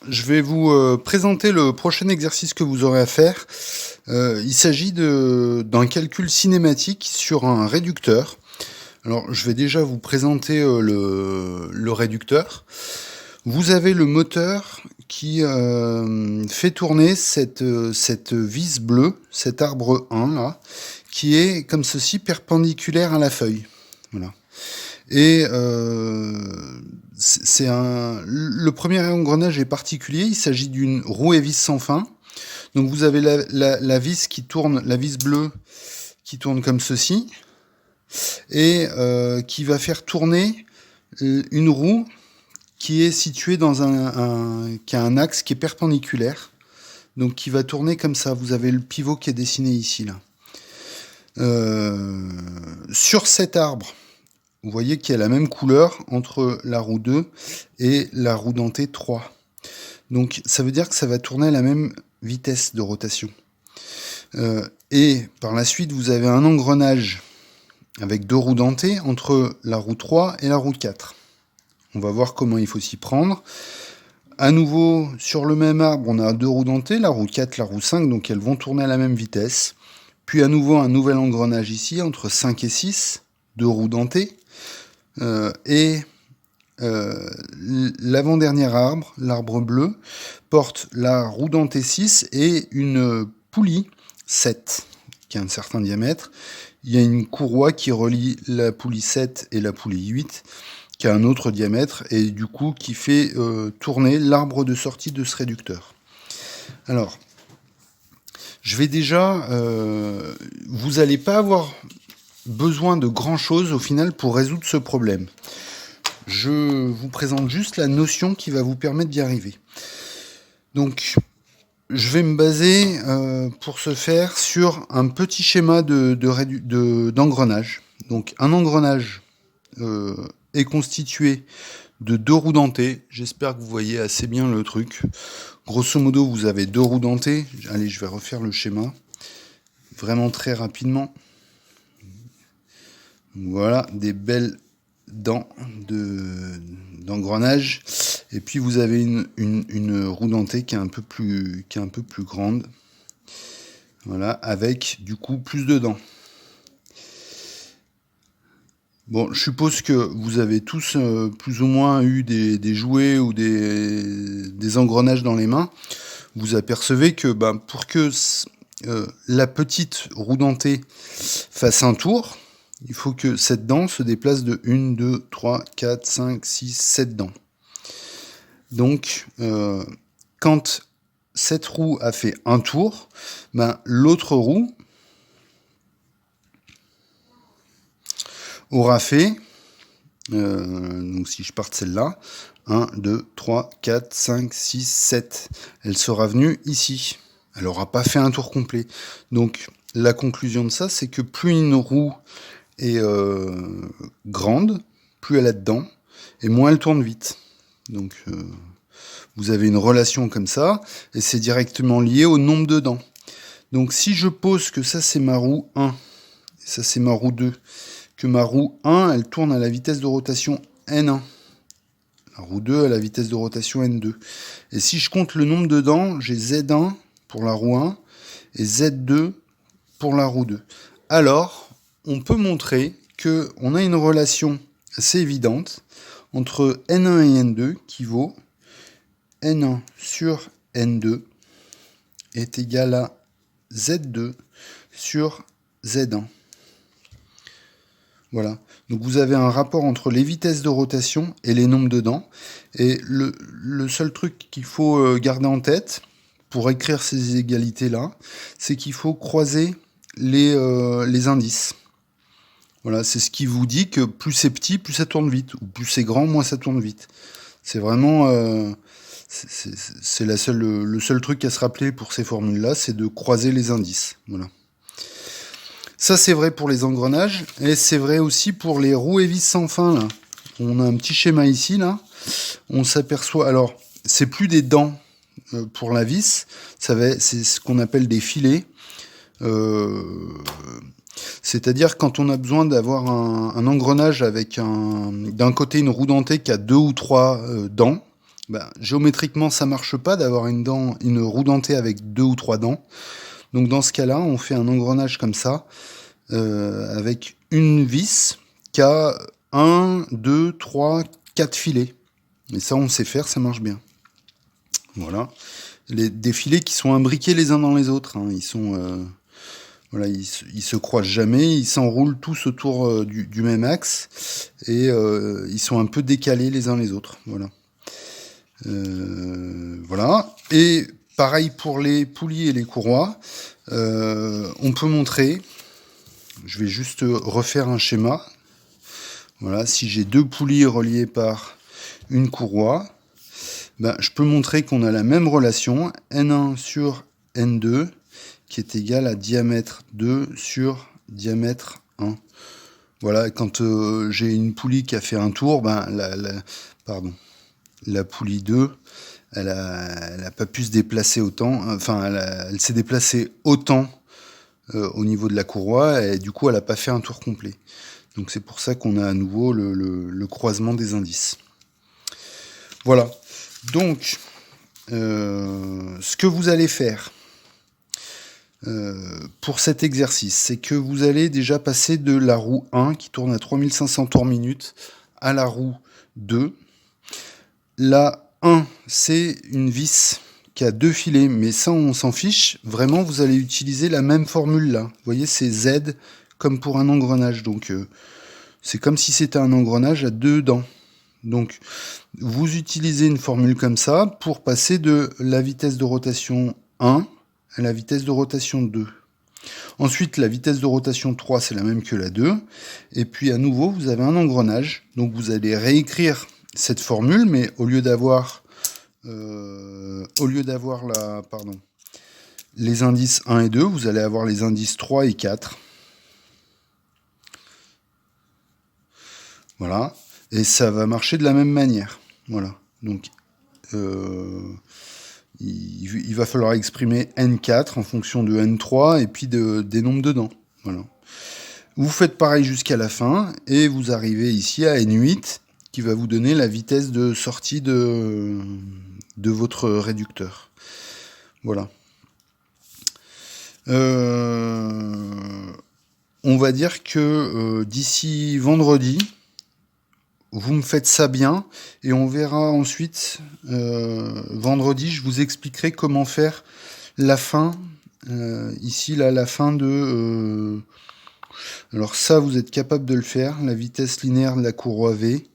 Je vais vous présenter le prochain exercice que vous aurez à faire. Il s'agit d'un calcul cinématique sur un réducteur. Alors, je vais déjà vous présenter le réducteur. Vous avez le moteur qui fait tourner cette vis bleue, cet arbre 1 là, qui est comme ceci perpendiculaire à la feuille. Voilà. Et le premier engrenage est particulier. Il s'agit d'une roue et vis sans fin. Donc vous avez la vis qui tourne, la vis bleue qui tourne comme ceci, et qui va faire tourner une roue qui est située dans qui a un axe qui est perpendiculaire. Donc qui va tourner comme ça. Vous avez le pivot qui est dessiné ici là. Sur cet arbre, vous voyez qu'il y a la même couleur entre la roue 2 et la roue dentée 3. Donc ça veut dire que ça va tourner à la même vitesse de rotation. Et par la suite, vous avez un engrenage avec deux roues dentées entre la roue 3 et la roue 4. On va voir comment il faut s'y prendre. À nouveau, sur le même arbre, on a deux roues dentées, la roue 4, la roue 5, donc elles vont tourner à la même vitesse. Puis à nouveau, un nouvel engrenage ici, entre 5 et 6, deux roues dentées. L'avant-dernier arbre, l'arbre bleu, porte la roue dentée 6 et une poulie 7 qui a un certain diamètre. Il y a une courroie qui relie la poulie 7 et la poulie 8 qui a un autre diamètre et du coup qui fait tourner l'arbre de sortie de ce réducteur. Alors, je vais déjà... vous n'allez pas avoir besoin de grand chose au final pour résoudre ce problème. Je vous présente juste la notion qui va vous permettre d'y arriver. Donc, je vais me baser pour ce faire sur un petit schéma d'engrenage. Donc, un engrenage est constitué de deux roues dentées. J'espère que vous voyez assez bien le truc. Grosso modo, vous avez deux roues dentées. Allez, je vais refaire le schéma. Vraiment très rapidement. Voilà, des belles dents d'engrenage. Et puis vous avez une roue dentée qui est un peu plus grande. Voilà, avec du coup plus de dents. Bon, je suppose que vous avez tous plus ou moins eu des jouets ou des engrenages dans les mains. Vous apercevez que pour que la petite roue dentée fasse un tour, il faut que cette dent se déplace de 1, 2, 3, 4, 5, 6, 7 dents. Donc, quand cette roue a fait un tour, l'autre roue aura fait, donc si je pars de celle-là, 1, 2, 3, 4, 5, 6, 7. Elle sera venue ici. Elle n'aura pas fait un tour complet. Donc, la conclusion de ça, c'est que plus une roue est grande, plus elle a de dents, et moins elle tourne vite. Donc, vous avez une relation comme ça, et c'est directement lié au nombre de dents. Donc, si je pose que ça, c'est ma roue 1, et ça, c'est ma roue 2, que ma roue 1, elle tourne à la vitesse de rotation N1, la roue 2 à la vitesse de rotation N2. Et si je compte le nombre de dents, j'ai Z1 pour la roue 1, et Z2 pour la roue 2. Alors, on peut montrer qu'on a une relation assez évidente entre N1 et N2 qui vaut N1 sur N2 est égal à Z2 sur Z1. Voilà. Donc vous avez un rapport entre les vitesses de rotation et les nombres de dents. Et le seul truc qu'il faut garder en tête pour écrire ces égalités-là, c'est qu'il faut croiser les indices. Voilà, c'est ce qui vous dit que plus c'est petit, plus ça tourne vite, ou plus c'est grand, moins ça tourne vite. C'est vraiment c'est le seul truc à se rappeler pour ces formules-là, c'est de croiser les indices. Voilà. Ça c'est vrai pour les engrenages, et c'est vrai aussi pour les roues et vis sans fin. Là. On a un petit schéma ici, là. On s'aperçoit, alors c'est plus des dents pour la vis, c'est ce qu'on appelle des filets. C'est-à-dire quand on a besoin d'avoir un engrenage avec d'un côté une roue dentée qui a 2 ou 3 dents, géométriquement, ça marche pas d'avoir une roue dentée avec 2 ou 3 dents. Donc dans ce cas-là, on fait un engrenage comme ça, avec une vis qui a 1, 2, 3, 4 filets. Et ça, on sait faire, ça marche bien. Voilà. Des filets qui sont imbriqués les uns dans les autres. Hein. Ils sont... voilà, ils se croisent jamais, ils s'enroulent tous autour du même axe et ils sont un peu décalés les uns les autres. Voilà. Voilà. Et pareil pour les poulies et les courroies. On peut montrer. Je vais juste refaire un schéma. Voilà. Si j'ai 2 poulies reliées par une courroie, je peux montrer qu'on a la même relation, N1 sur N2, qui est égal à diamètre 2 sur diamètre 1. Voilà, quand j'ai une poulie qui a fait un tour, la poulie 2, elle a pas pu se déplacer autant, enfin elle s'est déplacée autant au niveau de la courroie, et du coup elle n'a pas fait un tour complet. Donc c'est pour ça qu'on a à nouveau le croisement des indices. Voilà, donc ce que vous allez faire pour cet exercice, c'est que vous allez déjà passer de la roue 1 qui tourne à 3500 tours minute à la roue 2. La 1, c'est une vis qui a 2 filets, mais ça on s'en fiche. Vraiment, vous allez utiliser la même formule là. Vous voyez, c'est Z comme pour un engrenage. Donc c'est comme si c'était un engrenage à 2 dents. Donc vous utilisez une formule comme ça pour passer de la vitesse de rotation 1 à la vitesse de rotation 2. Ensuite, la vitesse de rotation 3, c'est la même que la 2. Et puis, à nouveau, vous avez un engrenage. Donc, vous allez réécrire cette formule, mais au lieu d'avoir les indices 1 et 2, vous allez avoir les indices 3 et 4. Voilà. Et ça va marcher de la même manière. Voilà. Donc, il va falloir exprimer N4 en fonction de N3 et puis des nombres de dents. Voilà. Vous faites pareil jusqu'à la fin et vous arrivez ici à N8 qui va vous donner la vitesse de sortie de votre réducteur. Voilà. On va dire que d'ici vendredi, vous me faites ça bien et on verra ensuite vendredi, je vous expliquerai comment faire la fin. Ici, là, la fin de... alors ça, vous êtes capable de le faire, la vitesse linéaire de la courroie V.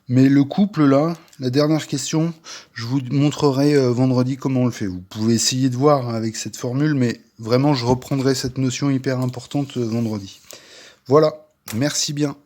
Mais le couple, là, la dernière question, je vous montrerai vendredi comment on le fait. Vous pouvez essayer de voir avec cette formule, mais vraiment, je reprendrai cette notion hyper importante vendredi. Voilà, merci bien.